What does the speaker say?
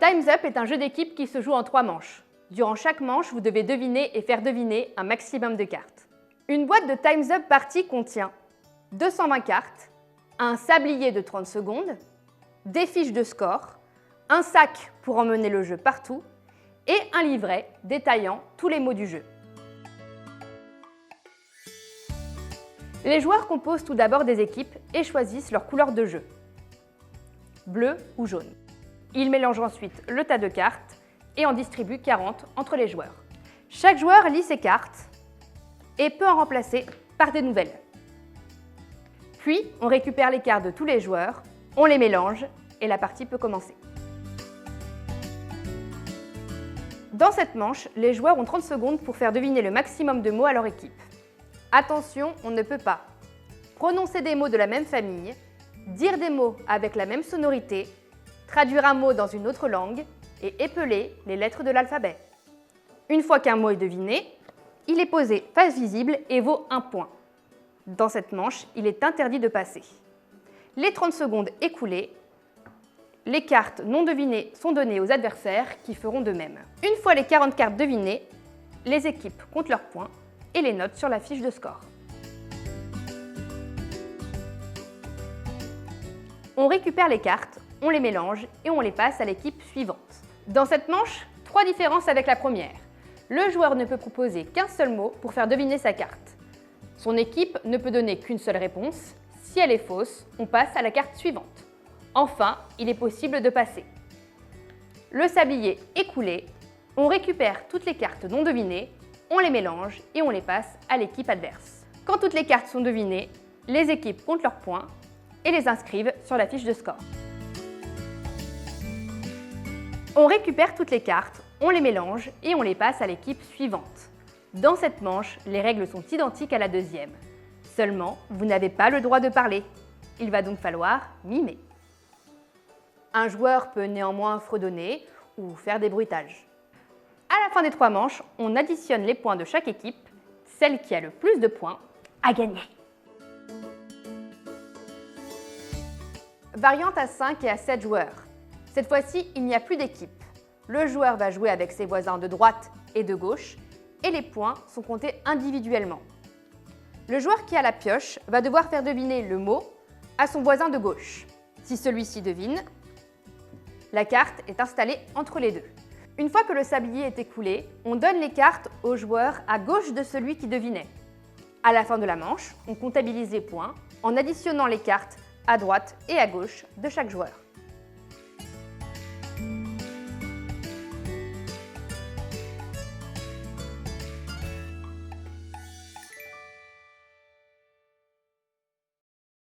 Time's Up est un jeu d'équipe qui se joue en 3 manches. Durant chaque manche, vous devez deviner et faire deviner un maximum de cartes. Une boîte de Time's Up Party contient 220 cartes, un sablier de 30 secondes, des fiches de score, un sac pour emmener le jeu partout et un livret détaillant tous les mots du jeu. Les joueurs composent tout d'abord des équipes et choisissent leur couleur de jeu, bleu ou jaune. Ils mélangent ensuite le tas de cartes et en distribuent 40 entre les joueurs. Chaque joueur lit ses cartes et peut en remplacer par des nouvelles. Puis, on récupère les cartes de tous les joueurs, on les mélange et la partie peut commencer. Dans cette manche, les joueurs ont 30 secondes pour faire deviner le maximum de mots à leur équipe. Attention, on ne peut pas prononcer des mots de la même famille, dire des mots avec la même sonorité, traduire un mot dans une autre langue et épeler les lettres de l'alphabet. Une fois qu'un mot est deviné, il est posé face visible et vaut 1 point. Dans cette manche, il est interdit de passer. Les 30 secondes écoulées, les cartes non devinées sont données aux adversaires qui feront de même. Une fois les 40 cartes devinées, les équipes comptent leurs points et les notent sur la fiche de score. On récupère les cartes, on les mélange et on les passe à l'équipe suivante. Dans cette manche, 3 différences avec la première. Le joueur ne peut proposer qu'un seul mot pour faire deviner sa carte. Son équipe ne peut donner qu'une seule réponse. Si elle est fausse, on passe à la carte suivante. Enfin, il est possible de passer. Le sablier écoulé, on récupère toutes les cartes non devinées, on les mélange et on les passe à l'équipe adverse. Quand toutes les cartes sont devinées, les équipes comptent leurs points et les inscrivent sur la fiche de score. On récupère toutes les cartes, on les mélange et on les passe à l'équipe suivante. Dans cette manche, les règles sont identiques à la deuxième. Seulement, vous n'avez pas le droit de parler. Il va donc falloir mimer. Un joueur peut néanmoins fredonner ou faire des bruitages. À la fin des 3 manches, on additionne les points de chaque équipe. Celle qui a le plus de points a gagné. Variante à 5 et à 7 joueurs. Cette fois-ci, il n'y a plus d'équipe. Le joueur va jouer avec ses voisins de droite et de gauche et les points sont comptés individuellement. Le joueur qui a la pioche va devoir faire deviner le mot à son voisin de gauche. Si celui-ci devine, la carte est installée entre les deux. Une fois que le sablier est écoulé, on donne les cartes au joueur à gauche de celui qui devinait. À la fin de la manche, on comptabilise les points en additionnant les cartes à droite et à gauche de chaque joueur.